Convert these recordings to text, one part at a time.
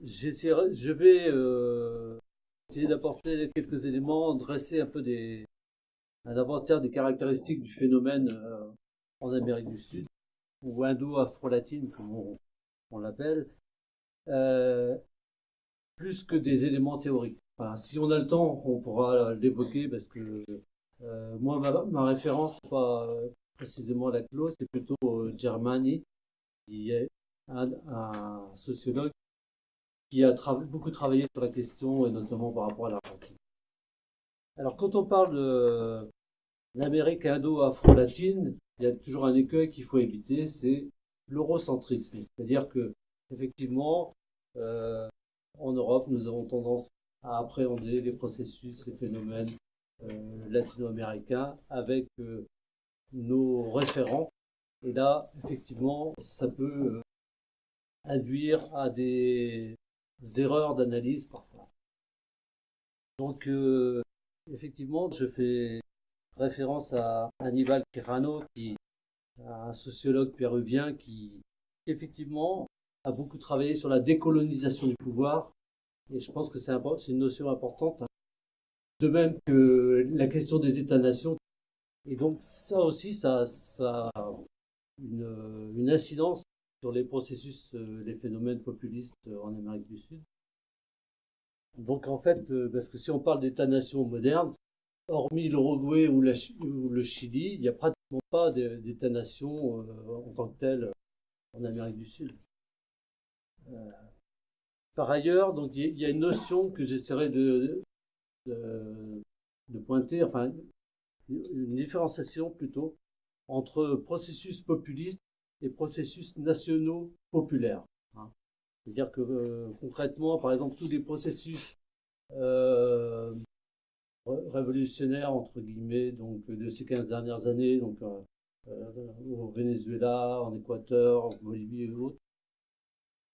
Je vais essayer d'apporter quelques éléments, dresser un inventaire des caractéristiques du phénomène en Amérique du Sud, ou indo-afro-latine, comme on l'appelle, euh, plus que des éléments théoriques. Enfin, si on a le temps, on pourra l'évoquer parce que moi, ma référence, c'est pas précisément Laclos, c'est plutôt Germani, qui est un sociologue qui a beaucoup travaillé sur la question, et notamment par rapport à l'Argentine. Alors, quand on parle de l'Amérique indo-afro-latine, il y a toujours un écueil qu'il faut éviter, c'est l'eurocentrisme. C'est-à-dire que, effectivement, euh, en Europe, nous avons tendance à appréhender les processus, les phénomènes latino-américains avec nos référents. Et là, effectivement, ça peut induire à des erreurs d'analyse parfois. Donc, effectivement, je fais référence à Aníbal Quijano, qui est un sociologue péruvien qui, effectivement, a beaucoup travaillé sur la décolonisation du pouvoir. Et je pense que c'est une notion importante. De même que la question des États-nations. Et donc, ça aussi, ça a une incidence sur les processus, les phénomènes populistes en Amérique du Sud. Donc, en fait, parce que si on parle d'États-nations modernes, hormis l'Uruguay ou le Chili, il n'y a pratiquement pas d'État-nation en tant que tel en Amérique du Sud. Euh, Par ailleurs, donc il y a une notion que j'essaierai de, de pointer, enfin une différenciation plutôt entre processus populistes et processus nationaux populaires. Hein. C'est-à-dire que concrètement, par exemple, tous les processus euh, révolutionnaires entre guillemets, donc de ces 15 dernières années, donc au Venezuela, en Équateur, en Bolivie et autres,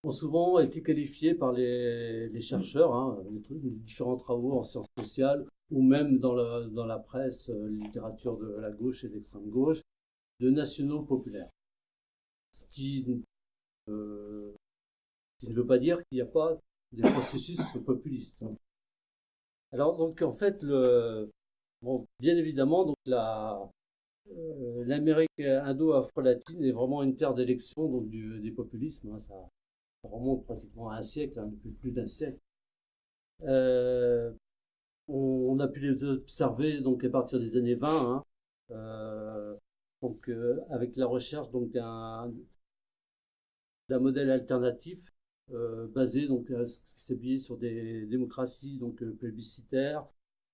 ont souvent été qualifiés par les chercheurs, hein, les différents travaux en sciences sociales, ou même dans la presse, littérature de la gauche et de l'extrême gauche, de nationaux populaires. Ce euh, qui ne veut pas dire qu'il n'y a pas des processus populistes. Hein. Alors, donc, en fait, bon, bien évidemment, donc, l'Amérique indo-afro-latine est vraiment une terre d'élection donc, des populismes. Hein, ça remonte pratiquement à un siècle, hein, depuis plus d'un siècle. Euh, on a pu les observer donc, à partir des années 20, hein, donc, avec la recherche donc, d'un modèle alternatif basé donc qui s'appuie sur des démocraties donc plébiscitaires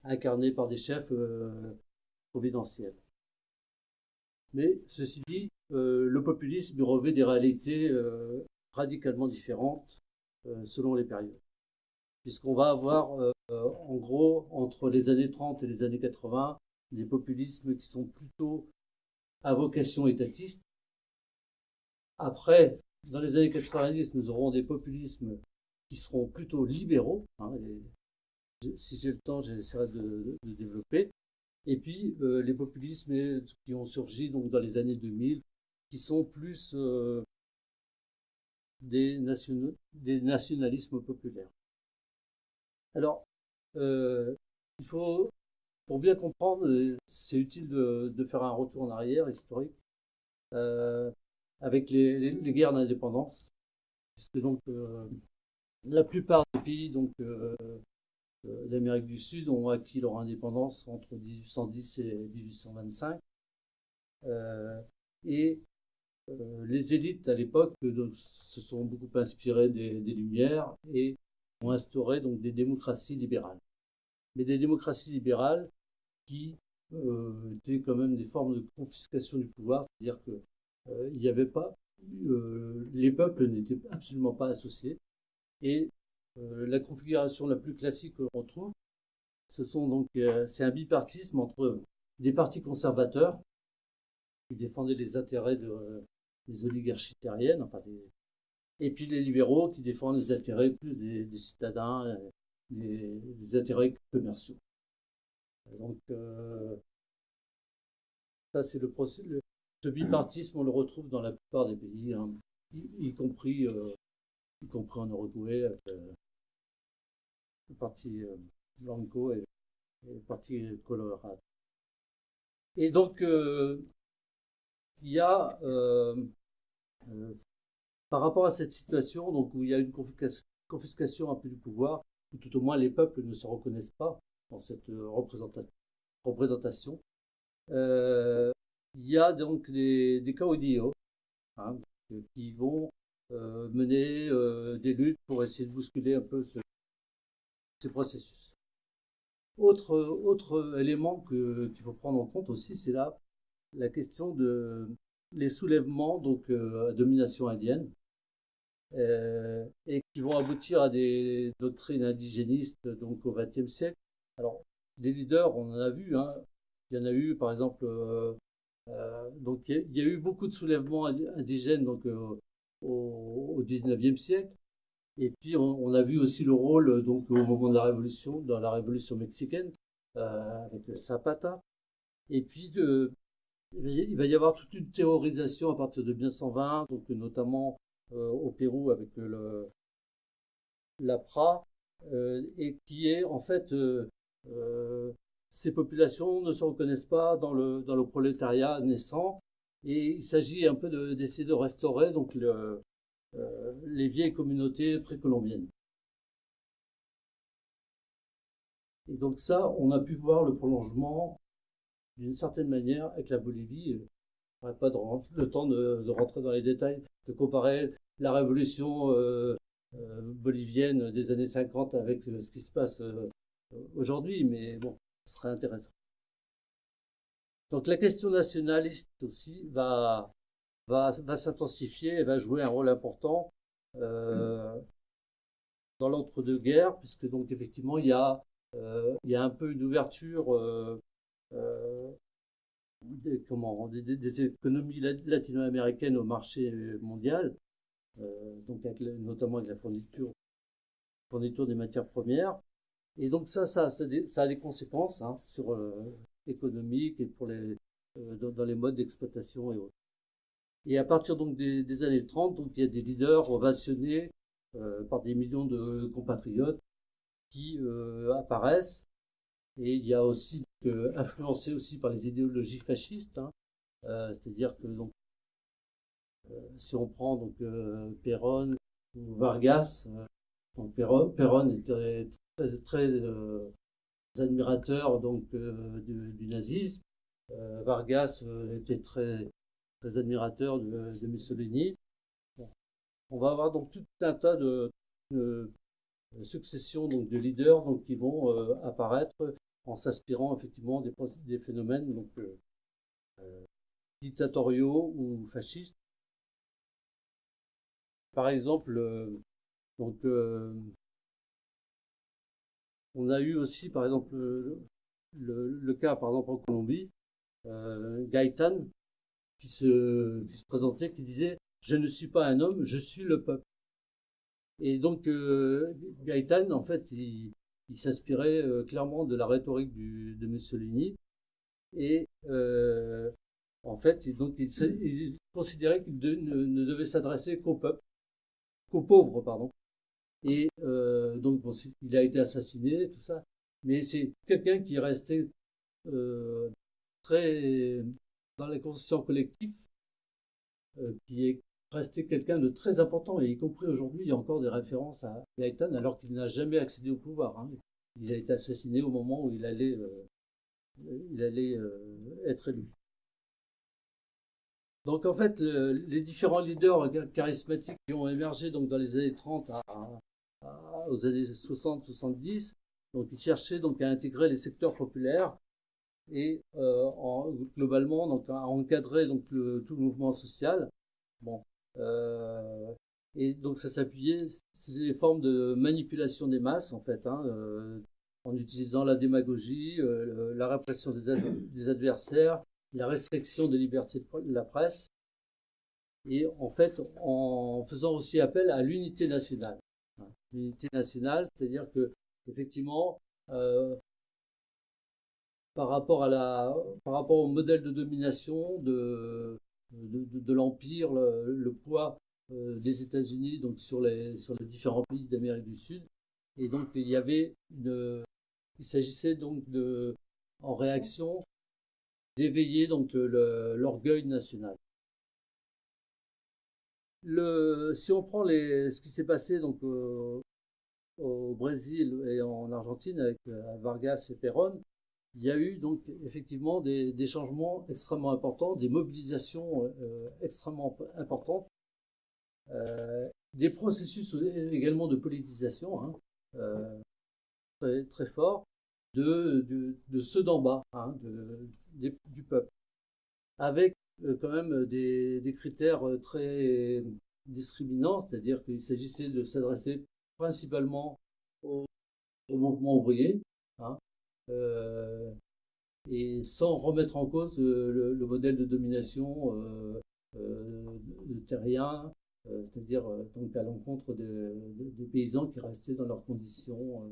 incarnées par des chefs providentiels. Mais ceci dit, le populisme revêt des réalités radicalement différentes selon les périodes, puisqu'on va avoir en gros entre les années 30 et les années 80 des populismes qui sont plutôt à vocation étatiste. Après, dans les années 90, nous aurons des populismes qui seront plutôt libéraux. Hein, et si j'ai le temps, j'essaierai de développer. Et puis, les populismes qui ont surgi donc, dans les années 2000, qui sont plus des nationalismes populaires. Alors, il faut, pour bien comprendre, c'est utile de faire un retour en arrière historique euh, avec les guerres d'indépendance, puisque donc la plupart des pays donc, d'Amérique du Sud ont acquis leur indépendance entre 1810 et 1825. Euh, et les élites à l'époque se sont beaucoup inspirées des Lumières et ont instauré donc des démocraties libérales. Mais des démocraties libérales qui étaient quand même des formes de confiscation du pouvoir, c'est-à-dire que il n'y avait pas, les peuples n'étaient absolument pas associés. Et la configuration la plus classique que l'on retrouve, c'est un bipartisme entre des partis conservateurs qui défendaient les intérêts des oligarchies terriennes, et puis les libéraux qui défendent les intérêts plus des citadins, des intérêts commerciaux. Donc ça c'est ce bipartisme, on le retrouve dans la plupart des pays, hein, y compris y compris en Uruguay, avec le parti Blanco et le parti Colorado. Et donc, il y a, par rapport à cette situation, donc, où il y a une confiscation un peu du pouvoir, ou tout au moins les peuples ne se reconnaissent pas dans cette représentation, euh, il y a donc des caudillos, hein, qui vont mener des luttes pour essayer de bousculer un peu ces processus. Autre élément qu'il faut prendre en compte aussi, c'est la question de les soulèvements donc à domination indienne, et qui vont aboutir à des doctrines indigénistes donc au XXe siècle. Alors des leaders, on en a vu, hein. Il y en a eu par exemple, donc il y a eu beaucoup de soulèvements indigènes donc au XIXe siècle. Et puis on a vu aussi le rôle donc au moment de la révolution, dans la révolution mexicaine, avec Zapata. Et puis il va y avoir toute une théorisation à partir de 1920, donc notamment au Pérou avec l'APRA, et qui est en fait euh, ces populations ne se reconnaissent pas dans le prolétariat naissant, et il s'agit un peu d'essayer de restaurer donc les vieilles communautés précolombiennes. Et donc ça, on a pu voir le prolongement d'une certaine manière avec la Bolivie. On n'aurait pas le temps de rentrer dans les détails, de comparer la révolution bolivienne des années 50 avec ce qui se passe aujourd'hui, mais bon, ce serait intéressant. Donc la question nationaliste aussi va s'intensifier et va jouer un rôle important euh, dans l'entre-deux-guerres, puisque donc effectivement il y a un peu une ouverture euh, des économies latino-américaines au marché mondial, donc notamment avec la fourniture des matières premières. Et donc ça a des conséquences, hein, sur économiques et pour dans les modes d'exploitation et autres. Et à partir donc des années 30, donc, il y a des leaders ovationnés par des millions de compatriotes qui apparaissent. Et il y a aussi influencé aussi par les idéologies fascistes, hein, c'est-à-dire que donc, si on prend donc Perón ou Vargas, donc Perón était très admirateur donc du nazisme. Vargas était très admirateur de Mussolini. Bon. On va avoir donc tout un tas de succession donc de leaders donc qui vont apparaître en s'inspirant effectivement des phénomènes donc dictatoriaux ou fascistes. Par exemple, donc on a eu aussi par exemple le cas par exemple en Colombie, Gaëtan qui se présentait, qui disait je ne suis pas un homme, je suis le peuple. Et donc Gaëtan en fait il s'inspirait clairement de la rhétorique de Mussolini, et en fait donc il considérait qu'il ne devait s'adresser qu'au peuple, qu'aux pauvres pardon. Et donc bon, il a été assassiné, tout ça, mais c'est quelqu'un qui est resté très dans la conscience collective, qui est resté quelqu'un de très important, et y compris aujourd'hui, il y a encore des références à Gaëtan, alors qu'il n'a jamais accédé au pouvoir, hein. Il a été assassiné au moment où il allait être élu. Donc en fait, les différents leaders charismatiques qui ont émergé donc dans les années 30 aux années 60-70, donc ils cherchaient donc à intégrer les secteurs populaires et globalement donc à encadrer donc tout le mouvement social. Bon, et donc ça s'appuyait, c'est des formes de manipulation des masses en fait, hein, en utilisant la démagogie, la répression des adversaires, la restriction des libertés de la presse, et en fait en faisant aussi appel à l'unité nationale. L'unité nationale, c'est-à-dire que effectivement, par rapport au modèle de domination de l'empire, le poids des États-Unis, donc sur les différents pays d'Amérique du Sud. Et donc il s'agissait donc en réaction, d'éveiller donc l'orgueil national. Si on prend ce qui s'est passé donc au Brésil et en Argentine avec Vargas et Perón, il y a eu donc effectivement des changements extrêmement importants, des mobilisations extrêmement importantes, des processus également de politisation, hein, très, très forts de ceux d'en bas, hein, du peuple, avec quand même des critères très discriminants, c'est-à-dire qu'il s'agissait de s'adresser principalement au mouvement ouvrier, hein, et sans remettre en cause le modèle de domination de terrien, c'est-à-dire donc à l'encontre des paysans qui restaient dans leurs conditions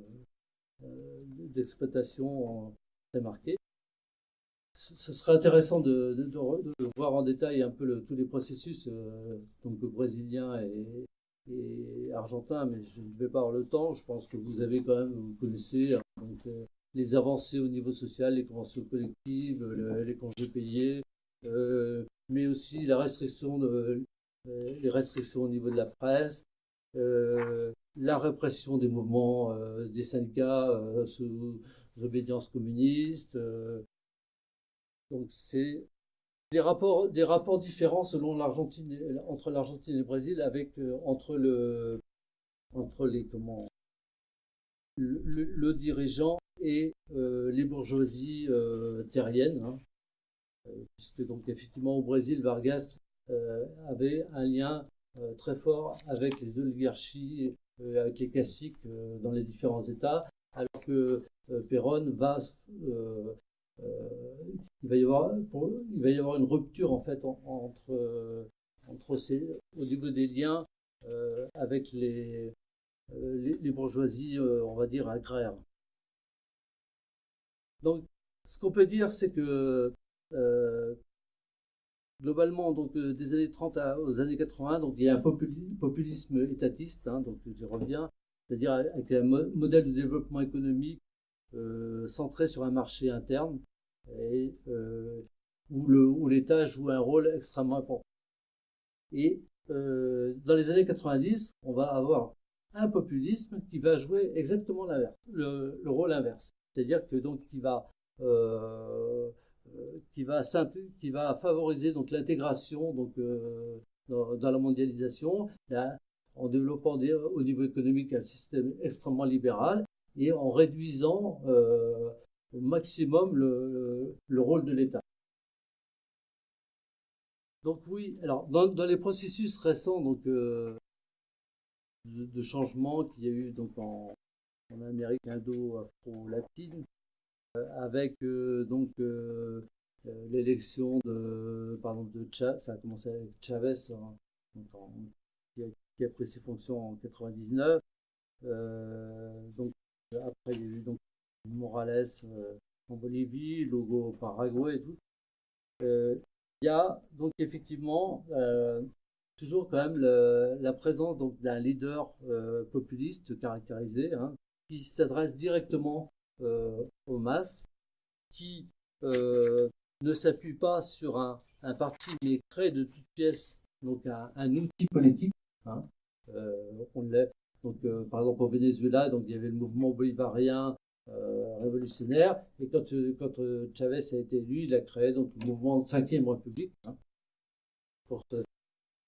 d'exploitation très marquées. Ce serait intéressant de voir en détail un peu tous les processus donc brésiliens et argentins, mais je ne vais pas avoir le temps. Je pense que vous connaissez donc, les avancées au niveau social, les conventions collectives, les congés payés, mais aussi les restrictions au niveau de la presse, la répression des mouvements des syndicats sous obédience communiste. Donc c'est des rapports différents selon entre l'Argentine et le Brésil, avec entre les le dirigeant et les bourgeoisies terriennes, hein, puisque donc effectivement au Brésil, Vargas avait un lien très fort avec les oligarchies, avec les caciques dans les différents États, alors que Perón il va y avoir une rupture en fait au niveau des liens avec les bourgeoisies, on va dire agraires. Donc, ce qu'on peut dire, c'est que globalement, donc des années 30 aux années 80, donc il y a un populisme étatiste, hein, donc j'y reviens, c'est-à-dire avec un modèle de développement économique centré sur un marché interne et où l'État joue un rôle extrêmement important. Et dans les années 90, on va avoir un populisme qui va jouer exactement l'inverse, le rôle inverse. C'est-à-dire que donc qui va favoriser donc l'intégration donc dans la mondialisation, en développant au niveau économique un système extrêmement libéral et en réduisant au maximum le rôle de l'État. Donc oui, alors dans les processus récents donc de changement qu'il y a eu donc en Amérique indo-afro-latine, avec l'élection ça a commencé avec Chavez, hein, qui a pris ses fonctions en 99. Donc après il y a eu donc Morales en Bolivie, Lugo au Paraguay et tout. Il y a donc effectivement toujours quand même la présence donc d'un leader populiste caractérisé, hein, qui s'adresse directement aux masses, qui ne s'appuie pas sur un parti, mais crée de toutes pièces donc un outil politique, hein. Donc, par exemple au Venezuela, donc il y avait le mouvement bolivarien révolutionnaire, et quand Chavez a été élu, il a créé donc le mouvement 5e République, hein,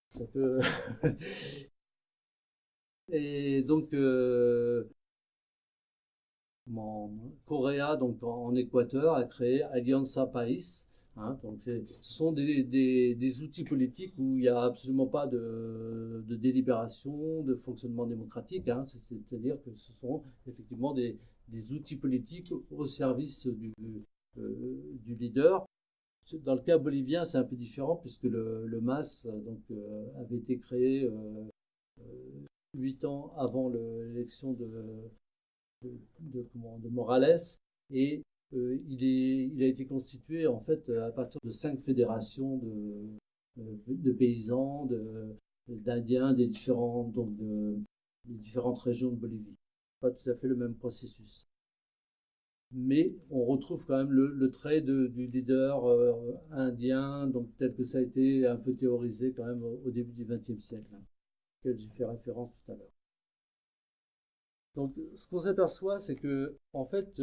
ça peut et donc Correa, donc en Équateur, a créé Alianza País, hein, donc ce sont des outils politiques où il n'y a absolument pas de délibération, de fonctionnement démocratique, hein, c'est-à-dire que ce sont effectivement des outils politiques au service du leader. Dans le cas bolivien, c'est un peu différent puisque le MAS donc, avait été créé 8 ans avant l'élection de Morales, et il a été constitué en fait à partir de 5 fédérations de paysans, d'Indiens des différentes régions de Bolivie. Pas tout à fait le même processus. Mais on retrouve quand même le trait du leader indien, donc tel que ça a été un peu théorisé quand même au début du XXe siècle, hein, auquel j'ai fait référence tout à l'heure. Donc, ce qu'on s'aperçoit, c'est que, en fait,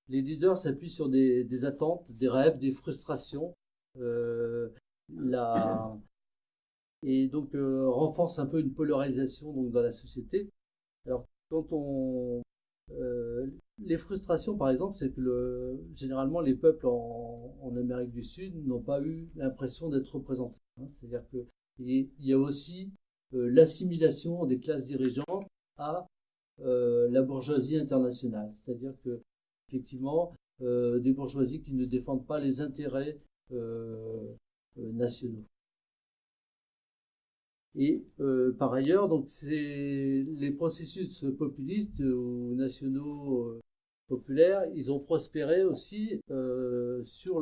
les leaders s'appuient sur des attentes, des rêves, des frustrations, euh, la, et donc renforcent un peu une polarisation donc, dans la société. Alors, quand on. euh, les frustrations, par exemple, c'est que généralement les peuples en Amérique du Sud n'ont pas eu l'impression d'être représentés, hein. C'est-à-dire qu'il y a aussi l'assimilation des classes dirigeantes à la bourgeoisie internationale. C'est-à-dire que, effectivement, des bourgeoisies qui ne défendent pas les intérêts nationaux. Et par ailleurs, donc les processus populistes ou nationaux populaires, ils ont prospéré aussi sur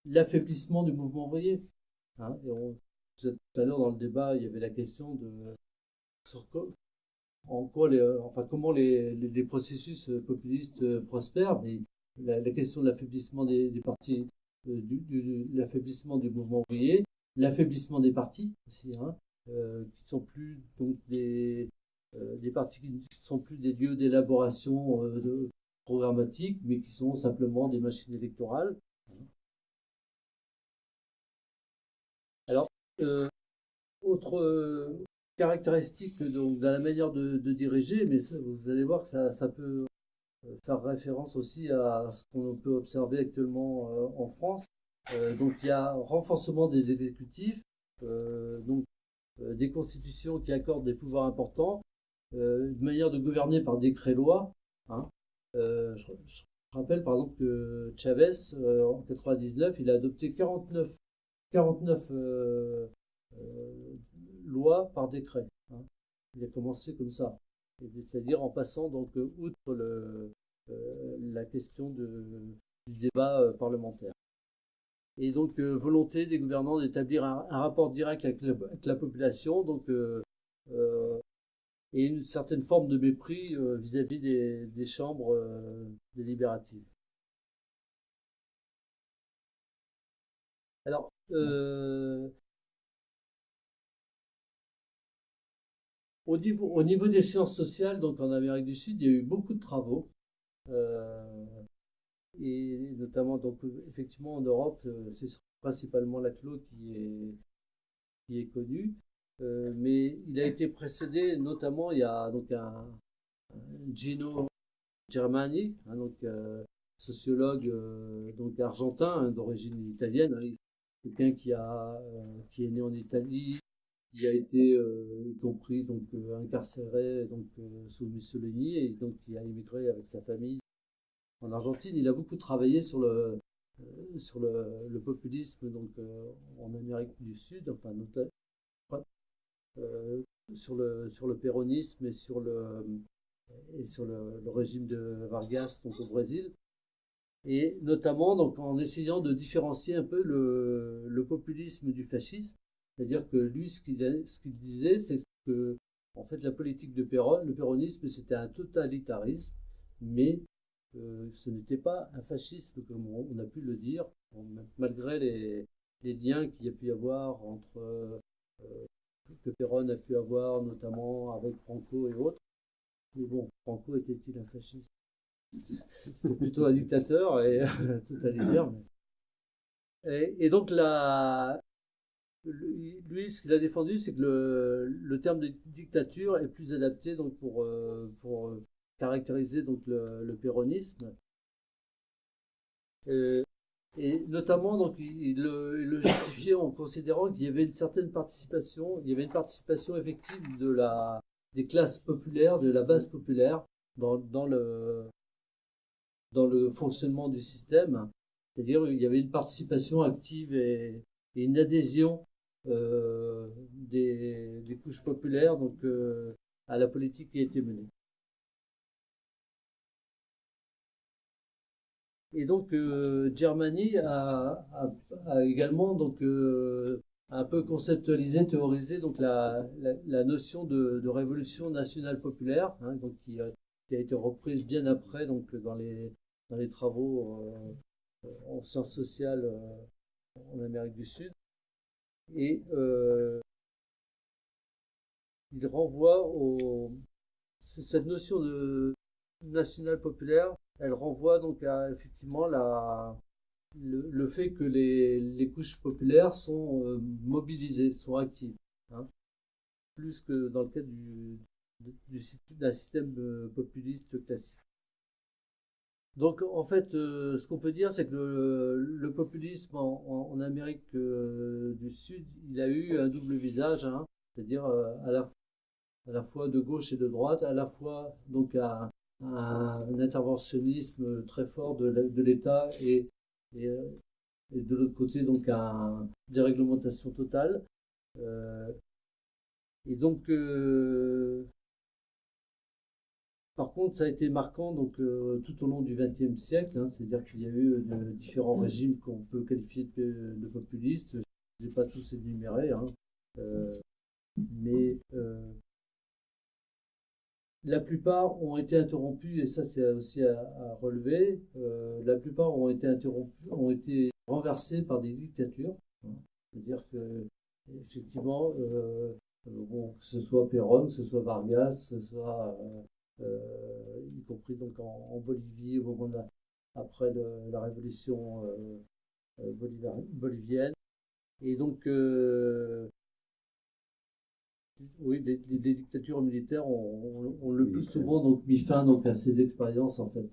l'affaiblissement du mouvement ouvrier, hein. Tout à l'heure dans le débat, il y avait la question de sur en quoi enfin, comment les processus populistes prospèrent, mais la question de l'affaiblissement des partis, l'affaiblissement du mouvement ouvrier, l'affaiblissement des partis aussi, hein, qui ne sont plus donc des partis qui ne sont plus des lieux d'élaboration programmatique, mais qui sont simplement des machines électorales. Alors, euh, autre caractéristique donc, dans la manière de diriger, mais ça, vous allez voir que ça peut faire référence aussi à ce qu'on peut observer actuellement en France. Donc il y a renforcement des exécutifs, des constitutions qui accordent des pouvoirs importants, une manière de gouverner par décret-loi, hein. Je rappelle par exemple que Chavez, en 99, il a adopté 49 lois par décret, hein. Il a commencé comme ça, c'est-à-dire en passant donc outre la question du débat parlementaire. Et donc volonté des gouvernants d'établir un rapport direct avec la population, donc et une certaine forme de mépris vis-à-vis des chambres délibératives. Alors, au niveau des sciences sociales, donc en Amérique du Sud, il y a eu beaucoup de travaux, euh, et notamment, donc effectivement en Europe, c'est principalement Laclos qui est connu, mais il a été précédé, notamment, il y a donc un Gino Germani, hein, donc sociologue donc argentin, hein, d'origine italienne, hein, quelqu'un qui est né en Italie, qui a été y compris donc incarcéré donc sous Mussolini et donc qui a immigré avec sa famille en Argentine. Il a beaucoup travaillé sur le populisme donc en Amérique du Sud, enfin notamment sur le péronisme et sur le régime de Vargas donc au Brésil, et notamment donc en essayant de différencier un peu le populisme du fascisme. C'est-à-dire que lui, ce qu'il disait, c'est que en fait la politique de Péron, le péronisme, c'était un totalitarisme, mais ce n'était pas un fascisme comme on a pu le dire, malgré les liens qu'il y a pu y avoir entre que Péron a pu avoir, notamment avec Franco et autres. Mais bon, Franco était-il un fasciste? C'était plutôt un dictateur et totalitaire. Et donc, lui, ce qu'il a défendu, c'est que le terme de dictature est plus adapté donc, pour caractériser donc, le péronisme. Euh, et notamment, donc, il le justifiait en considérant qu'il y avait une certaine participation, il y avait une participation effective des classes populaires, de la base populaire, dans le fonctionnement du système. C'est-à-dire il y avait une participation active et une adhésion des couches populaires donc, à la politique qui a été menée. Et donc Germany a également donc, un peu conceptualisé, théorisé donc la notion de révolution nationale populaire, hein, donc qui a été reprise bien après donc dans les travaux en sciences sociales en Amérique du Sud. Et il renvoie cette notion de nationale populaire, elle renvoie donc à effectivement le fait que les couches populaires sont mobilisées, sont actives, hein, plus que dans le cadre d'un système populiste classique. Donc en fait, ce qu'on peut dire, c'est que le populisme en Amérique du Sud, il a eu un double visage, hein, c'est-à-dire à la fois de gauche et de droite, à la fois donc un interventionnisme très fort de l'État et, euh, et de l'autre côté donc une déréglementation totale. Euh, et donc par contre, ça a été marquant donc, tout au long du XXe siècle, hein, c'est-à-dire qu'il y a eu différents régimes qu'on peut qualifier de populistes. Je ne les ai pas tous énumérés, hein, euh, mais la plupart ont été interrompus, et ça c'est aussi à relever, la plupart ont été interrompus, ont été renversés par des dictatures, hein. C'est-à-dire que, effectivement, bon, que ce soit Perón, que ce soit Vargas, que ce soit y compris donc en Bolivie au moment après la révolution bolivienne. Et donc, oui, les dictatures militaires ont le plus souvent donc mis fin donc à ces expériences en fait.